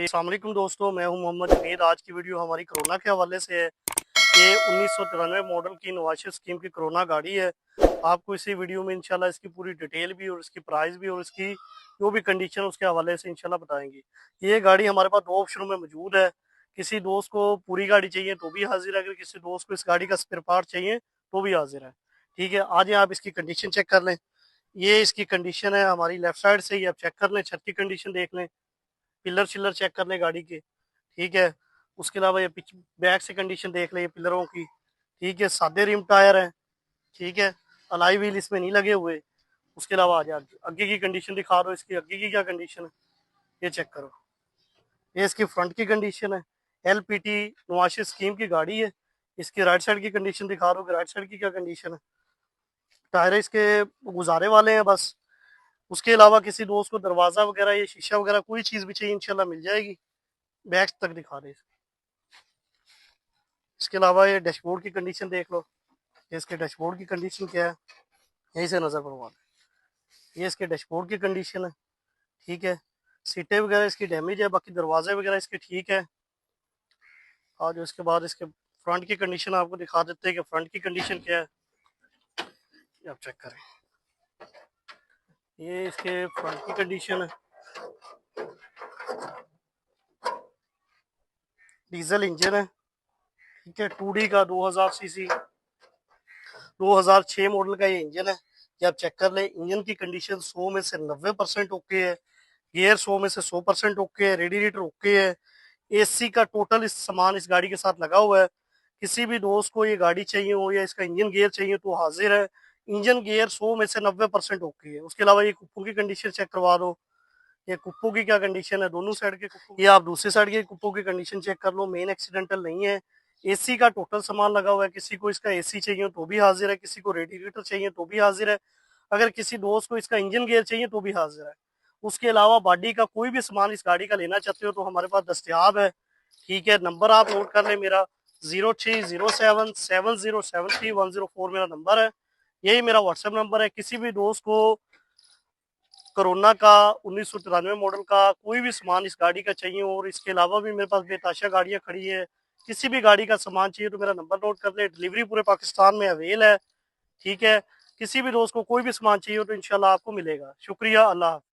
अस्सलाम वालेकुम दोस्तों, मैं हूं मोहम्मद जमीर। आज की वीडियो हमारी कोरोना के हवाले से है। ये 1993 मॉडल की नवाशिस स्कीम की कोरोना गाड़ी है। आपको इसी वीडियो में इंशाल्लाह इसकी पूरी डिटेल भी और इसकी प्राइस भी और इसकी जो भी कंडीशन उसके हवाले से इंशाल्लाह बताएंगे। ये गाड़ी हमारे पास दो ऑप्शनों में मौजूद है। किसी दोस्त को पूरी गाड़ी चाहिए तो भी हाजिर है, अगर किसी दोस्त को इस गाड़ी का स्पेयर पार्ट चाहिए तो भी हाजिर है। ठीक है, आज आप इसकी कंडीशन चेक कर लें। ये इसकी कंडीशन है हमारी लेफ्ट साइड से ही, आप चेक कर लें, छत की कंडीशन देख लें, पिलर शिलर चेक कर लें गाड़ी के। ठीक है, उसके अलावा ये पीछे बैक से कंडीशन देख लें, ये पिलरों की। ठीक है, सादे रिम टायर हैं। ठीक है, अलाई व्हील इसमें नहीं लगे हुए। उसके अलावा आ जाए आगे की कंडीशन दिखा दो, इसकी आगे की क्या कंडीशन है ये चेक करो। ये इसकी फ्रंट की कंडीशन है। LPT नवाशिस स्कीम की गाड़ी है। इसकी राइट साइड की कंडीशन दिखा दो कि राइट साइड की क्या कंडीशन है। टायर इसके गुजारे वाले हैं बस। उसके अलावा किसी दोस्त को दरवाजा वगैरह या शीशा वगैरह कोई चीज भी चाहिए इंशाल्लाह मिल जाएगी। बैक तक दिखा दे। इसके अलावा ये डैशबोर्ड की कंडीशन देख लो। ये इसके डैशबोर्ड की कंडीशन क्या है, यहीं से नजर पड़वा दे। ये इसके डैशबोर्ड की कंडीशन है। ठीक है, सीटें वगैरह इसकी डैमेज है, बाकी दरवाजे वगैरह इसके ठीक है। और इसके बाद इसके फ्रंट की कंडीशन आपको दिखा देते हैं कि फ्रंट की कंडीशन क्या है, ये आप चेक करें। ये इसके फ्रंट की कंडीशन है। डीजल इंजन है। ठीक है, 2D का 2000 सीसी 2006 मॉडल का ये इंजन है। ये आप चेक कर ले। इंजन की कंडीशन 100 में से 90% ओके है। गियर 100 में से 100% ओके है। रेडिएटर ओके है। AC का टोटल इस सामान इस गाड़ी के साथ लगा हुआ है। किसी भी दोस्त को ये गाड़ी चाहिए हो या इसका इंजन गियर चाहिए तो हाजिर है। इंजन गियर 100 में से 90% ओके है। उसके अलावा ये कुप्पू की कंडीशन चेक करवा दो। ये कुप्पू की क्या कंडीशन है, दोनों साइड के कुप्पू। ये आप दूसरी साइड के कुप्पू की कंडीशन चेक कर लो, मेन एक्सीडेंटल नहीं है। AC का टोटल सामान लगा हुआ है। किसी को इसका AC चाहिए तो भी हाजिर है, किसी को रेडिएटर चाहिए तो भी हाजिर है, अगर किसी दोस्त को इसका इंजन गियर चाहिए तो भी हाजिर है। उसके अलावा बॉडी का कोई भी सामान इस गाड़ी का लेना चाहते हो तो हमारे पास दस्तियाब है। ठीक है, नंबर आप नोट कर लें मेरा, 03077073104104 मेरा नंबर है। यही मेरा व्हाट्सएप नंबर है। किसी भी दोस्त को कोरोना का 1993 मॉडल का कोई भी सामान इस गाड़ी का चाहिए और इसके अलावा भी मेरे पास बेताशा गाड़ियां खड़ी है, किसी भी गाड़ी का सामान चाहिए तो मेरा नंबर नोट कर ले। डिलीवरी पूरे पाकिस्तान में अवेल है। ठीक है, किसी भी दोस्त को कोई भी सामान चाहिए हो तो इंशाल्लाह आपको मिलेगा। शुक्रिया, अल्लाह हाफ़िज़।